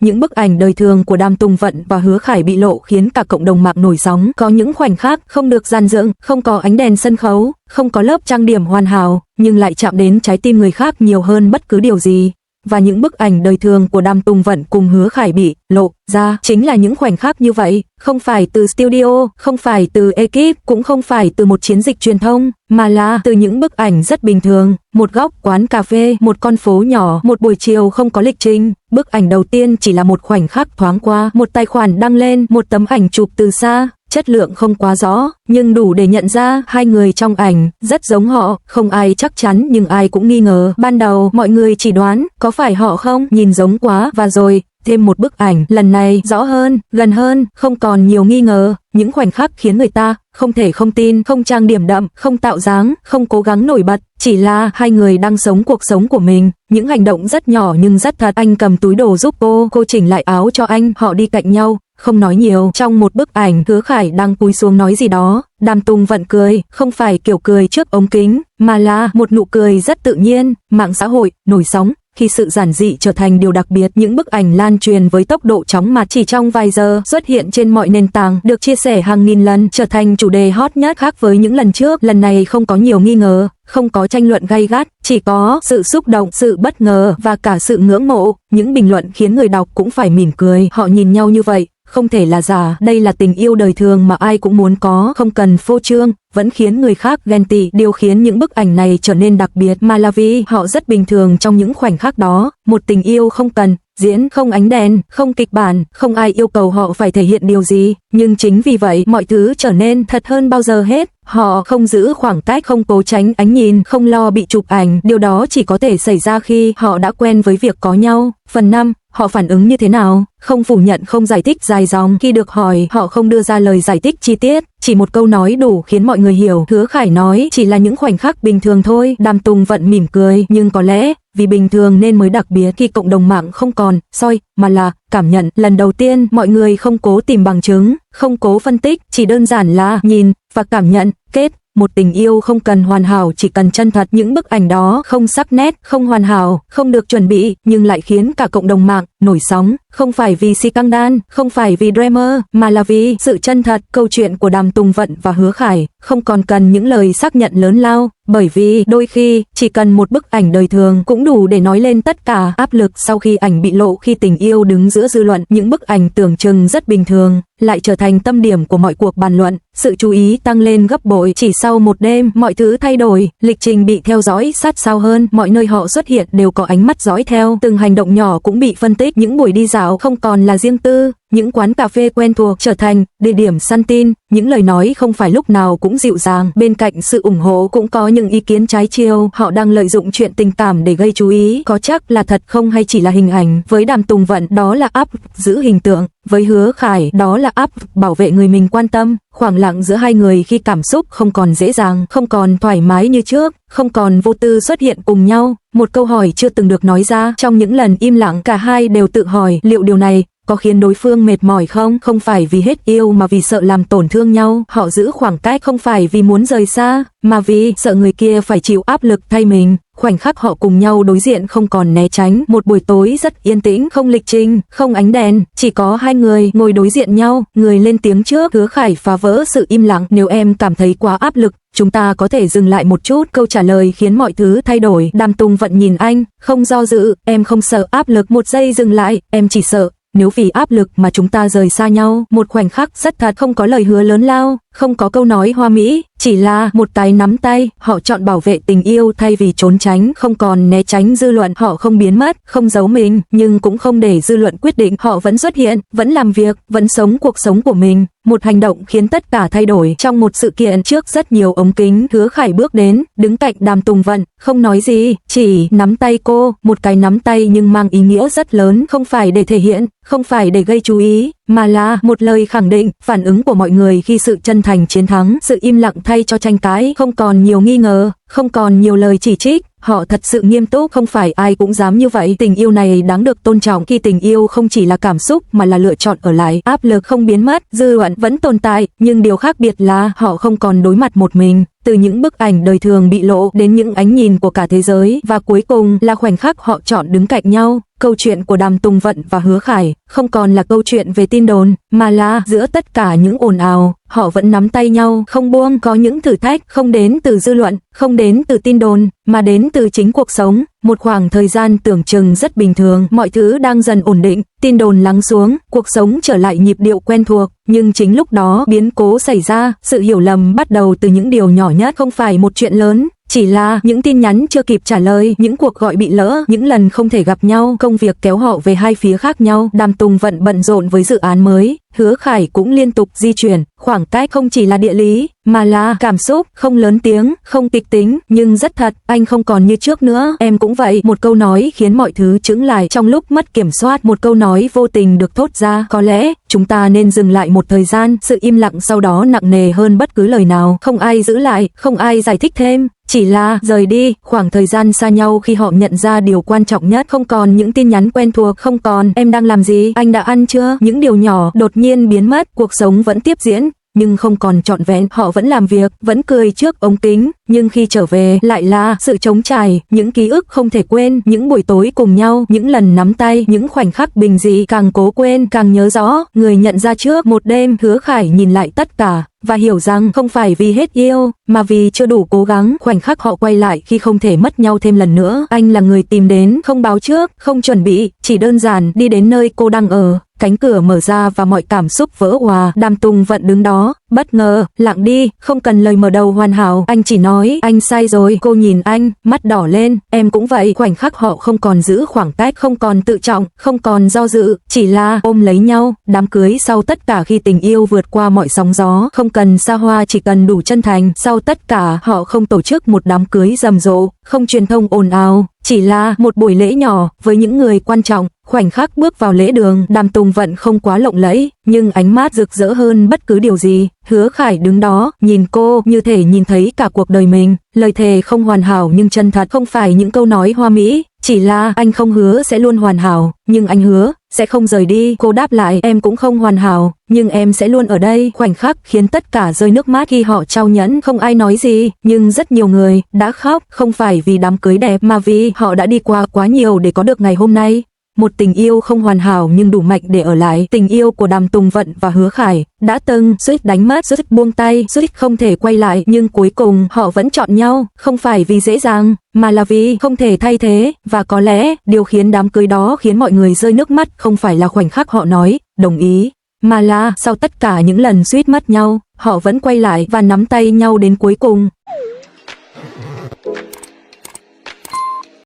những bức ảnh đời thường của Đàm Tùng Vận và Hứa Khải bị lộ khiến cả cộng đồng mạng nổi sóng. Có những khoảnh khắc không được dàn dựng, không có ánh đèn sân khấu, không có lớp trang điểm hoàn hảo, nhưng lại chạm đến trái tim người khác nhiều hơn bất cứ điều gì. Và những bức ảnh đời thường của Đàm Tùng Vận cùng Hứa Khải bị lộ ra chính là những khoảnh khắc như vậy, không phải từ studio, không phải từ ekip, cũng không phải từ một chiến dịch truyền thông, mà là từ những bức ảnh rất bình thường, một góc quán cà phê, một con phố nhỏ, một buổi chiều không có lịch trình. Bức ảnh đầu tiên chỉ là một khoảnh khắc thoáng qua, một tài khoản đăng lên một tấm ảnh chụp từ xa, chất lượng không quá rõ, nhưng đủ để nhận ra hai người trong ảnh rất giống họ, không ai chắc chắn nhưng ai cũng nghi ngờ. Ban đầu mọi người chỉ đoán có phải họ không, nhìn giống quá, và rồi thêm một bức ảnh, lần này rõ hơn, gần hơn, không còn nhiều nghi ngờ. Những khoảnh khắc khiến người ta không thể không tin, không trang điểm đậm, không tạo dáng, không cố gắng nổi bật, chỉ là hai người đang sống cuộc sống của mình. Những hành động rất nhỏ nhưng rất thật. Anh cầm túi đồ giúp cô chỉnh lại áo cho anh, họ đi cạnh nhau, không nói nhiều. Trong một bức ảnh, Hứa Khải đang cúi xuống nói gì đó, Đàm Tùng Vận cười, không phải kiểu cười trước ống kính, mà là một nụ cười rất tự nhiên. Mạng xã hội nổi sóng khi sự giản dị trở thành điều đặc biệt. Những bức ảnh lan truyền với tốc độ chóng mặt, chỉ trong vài giờ xuất hiện trên mọi nền tảng, được chia sẻ hàng nghìn lần, trở thành chủ đề hot nhất. Khác với những lần trước, lần này không có nhiều nghi ngờ, không có tranh luận gay gắt, chỉ có sự xúc động, sự bất ngờ và cả sự ngưỡng mộ. Những bình luận khiến người đọc cũng phải mỉm cười, họ nhìn nhau như vậy, không thể là giả, đây là tình yêu đời thường mà ai cũng muốn có, không cần phô trương, vẫn khiến người khác ghen tị. Điều khiến những bức ảnh này trở nên đặc biệt mà là vì họ rất bình thường trong những khoảnh khắc đó, một tình yêu không cần diễn, không ánh đèn, không kịch bản, không ai yêu cầu họ phải thể hiện điều gì, nhưng chính vì vậy mọi thứ trở nên thật hơn bao giờ hết. Họ không giữ khoảng cách, không cố tránh ánh nhìn, không lo bị chụp ảnh, điều đó chỉ có thể xảy ra khi họ đã quen với việc có nhau. Phần 5. Họ phản ứng như thế nào? Không phủ nhận, không giải thích dài dòng. Khi được hỏi, họ không đưa ra lời giải thích chi tiết, chỉ một câu nói đủ khiến mọi người hiểu. Hứa Khải nói, chỉ là những khoảnh khắc bình thường thôi. Đàm Tùng Vận mỉm cười, nhưng có lẽ vì bình thường nên mới đặc biệt. Khi cộng đồng mạng không còn soi mà là cảm nhận, lần đầu tiên mọi người không cố tìm bằng chứng, không cố phân tích, chỉ đơn giản là nhìn và cảm nhận. Kết một tình yêu không cần hoàn hảo, chỉ cần chân thật. Những bức ảnh đó không sắc nét, không hoàn hảo, không được chuẩn bị, nhưng lại khiến cả cộng đồng mạng nổi sóng, không phải vì scandal, không phải vì drama, mà là vì sự chân thật. Câu chuyện của Đàm Tùng Vận và Hứa Khải không còn cần những lời xác nhận lớn lao, bởi vì đôi khi chỉ cần một bức ảnh đời thường cũng đủ để nói lên tất cả. Áp lực sau khi ảnh bị lộ, khi tình yêu đứng giữa dư luận, những bức ảnh tưởng chừng rất bình thường lại trở thành tâm điểm của mọi cuộc bàn luận. Sự chú ý tăng lên gấp bội. Chỉ sau một đêm, mọi thứ thay đổi, lịch trình bị theo dõi sát sao hơn, mọi nơi họ xuất hiện đều có ánh mắt dõi theo, từng hành động nhỏ cũng bị phân tích. Những buổi đi dạo không còn là riêng tư, những quán cà phê quen thuộc trở thành địa điểm săn tin, những lời nói không phải lúc nào cũng dịu dàng, bên cạnh sự ủng hộ cũng có những ý kiến trái chiều. Họ đang lợi dụng chuyện tình cảm để gây chú ý, có chắc là thật không hay chỉ là hình ảnh? Với Đàm Tùng Vận, đó là áp giữ hình tượng, với Hứa Khải, đó là áp bảo vệ người mình quan tâm. Khoảng lặng giữa hai người khi cảm xúc không còn dễ dàng, không còn thoải mái như trước, không còn vô tư xuất hiện cùng nhau. Một câu hỏi chưa từng được nói ra. Trong những lần im lặng, cả hai đều tự hỏi liệu điều này có khiến đối phương mệt mỏi không? Không phải vì hết yêu mà vì sợ làm tổn thương nhau. Họ giữ khoảng cách không phải vì muốn rời xa, mà vì sợ người kia phải chịu áp lực thay mình. Khoảnh khắc họ cùng nhau đối diện không còn né tránh. Một buổi tối rất yên tĩnh, không lịch trình, không ánh đèn, chỉ có hai người ngồi đối diện nhau. Người lên tiếng trước. Hứa Khải phá vỡ sự im lặng. Nếu em cảm thấy quá áp lực, chúng ta có thể dừng lại một chút. Câu trả lời khiến mọi thứ thay đổi. Đàm Tùng Vận nhìn anh, không do dự. Em không sợ áp lực. Một giây dừng lại, em chỉ sợ nếu vì áp lực mà chúng ta rời xa nhau. Một khoảnh khắc rất thật, không có lời hứa lớn lao, không có câu nói hoa mỹ, chỉ là một cái nắm tay. Họ chọn bảo vệ tình yêu thay vì trốn tránh, không còn né tránh dư luận. Họ không biến mất, không giấu mình, nhưng cũng không để dư luận quyết định. Họ vẫn xuất hiện, vẫn làm việc, vẫn sống cuộc sống của mình. Một hành động khiến tất cả thay đổi. Trong một sự kiện trước rất nhiều ống kính, Hứa Khải bước đến, đứng cạnh Đàm Tùng Vận, không nói gì, chỉ nắm tay cô. Một cái nắm tay nhưng mang ý nghĩa rất lớn, không phải để thể hiện, không phải để gây chú ý, mà là một lời khẳng định. Phản ứng của mọi người khi sự chân thành chiến thắng, sự im lặng thay cho tranh cãi, không còn nhiều nghi ngờ, không còn nhiều lời chỉ trích. Họ thật sự nghiêm túc, không phải ai cũng dám như vậy. Tình yêu này đáng được tôn trọng, khi tình yêu không chỉ là cảm xúc mà là lựa chọn ở lại. Áp lực không biến mất, dư luận vẫn tồn tại, nhưng điều khác biệt là họ không còn đối mặt một mình. Từ những bức ảnh đời thường bị lộ đến những ánh nhìn của cả thế giới, và cuối cùng là khoảnh khắc họ chọn đứng cạnh nhau. câu chuyện của Đàm Tùng Vận và Hứa Khải không còn là câu chuyện về tin đồn, mà là giữa tất cả những ồn ào, họ vẫn nắm tay nhau, không buông. Có những thử thách không đến từ dư luận, không đến từ tin đồn, mà đến từ chính cuộc sống. Một khoảng thời gian tưởng chừng rất bình thường, mọi thứ đang dần ổn định, tin đồn lắng xuống, cuộc sống trở lại nhịp điệu quen thuộc. Nhưng chính lúc đó biến cố xảy ra, sự hiểu lầm bắt đầu từ những điều nhỏ nhất, không phải một chuyện lớn. Chỉ là những tin nhắn chưa kịp trả lời, những cuộc gọi bị lỡ, những lần không thể gặp nhau, công việc kéo họ về hai phía khác nhau. Đàm Tùng Vận bận rộn với dự án mới, Hứa Khải cũng liên tục di chuyển, khoảng cách không chỉ là địa lý, mà là cảm xúc, không lớn tiếng, không kịch tính, nhưng rất thật. Anh không còn như trước nữa, em cũng vậy. Một câu nói khiến mọi thứ chững lại trong lúc mất kiểm soát, một câu nói vô tình được thốt ra. Có lẽ chúng ta nên dừng lại một thời gian. Sự im lặng sau đó nặng nề hơn bất cứ lời nào. Không ai giữ lại, không ai giải thích thêm, chỉ là rời đi. Khoảng thời gian xa nhau khi họ nhận ra điều quan trọng nhất, không còn những tin nhắn quen thuộc, không còn em đang làm gì, anh đã ăn chưa, những điều nhỏ đột nhiên biến mất. Cuộc sống vẫn tiếp diễn, nhưng không còn trọn vẹn. Họ vẫn làm việc, vẫn cười trước ống kính, nhưng khi trở về lại là sự trống trải, những ký ức không thể quên, những buổi tối cùng nhau, những lần nắm tay, những khoảnh khắc bình dị, càng cố quên càng nhớ rõ. Người nhận ra trước một đêm, Hứa Khải nhìn lại tất cả và hiểu rằng không phải vì hết yêu, mà vì chưa đủ cố gắng. Khoảnh khắc họ quay lại khi không thể mất nhau thêm lần nữa. Anh là người tìm đến, không báo trước, không chuẩn bị, chỉ đơn giản đi đến nơi cô đang ở. Cánh cửa mở ra và mọi cảm xúc vỡ òa. Đàm Tùng Vận đứng đó, bất ngờ, lặng đi, không cần lời mở đầu hoàn hảo. Anh chỉ nói, anh sai rồi. Cô nhìn anh, mắt đỏ lên, em cũng vậy. Khoảnh khắc họ không còn giữ khoảng cách, không còn tự trọng, không còn do dự, chỉ là ôm lấy nhau. Đám cưới sau tất cả, khi tình yêu vượt qua mọi sóng gió, không cần xa hoa, chỉ cần đủ chân thành. Sau tất cả, họ không tổ chức một đám cưới rầm rộ, không truyền thông ồn ào, chỉ là một buổi lễ nhỏ với những người quan trọng. Khoảnh khắc bước vào lễ đường, Đàm Tùng Vận không quá lộng lẫy, nhưng ánh mắt rực rỡ hơn bất cứ điều gì. Hứa Khải đứng đó, nhìn cô như thể nhìn thấy cả cuộc đời mình. Lời thề không hoàn hảo nhưng chân thật, không phải những câu nói hoa mỹ, chỉ là anh không hứa sẽ luôn hoàn hảo, nhưng anh hứa sẽ không rời đi. Cô đáp lại, em cũng không hoàn hảo, nhưng em sẽ luôn ở đây. Khoảnh khắc khiến tất cả rơi nước mắt khi họ trao nhẫn. Không ai nói gì, nhưng rất nhiều người đã khóc, không phải vì đám cưới đẹp mà vì họ đã đi qua quá nhiều để có được ngày hôm nay. Một tình yêu không hoàn hảo nhưng đủ mạnh để ở lại. Tình yêu của Đàm Tùng Vận và Hứa Khải đã từng suýt đánh mất, suýt buông tay, suýt không thể quay lại, nhưng cuối cùng họ vẫn chọn nhau, không phải vì dễ dàng, mà là vì không thể thay thế. Và có lẽ điều khiến đám cưới đó khiến mọi người rơi nước mắt không phải là khoảnh khắc họ nói đồng ý, mà là sau tất cả những lần suýt mất nhau, họ vẫn quay lại và nắm tay nhau đến cuối cùng.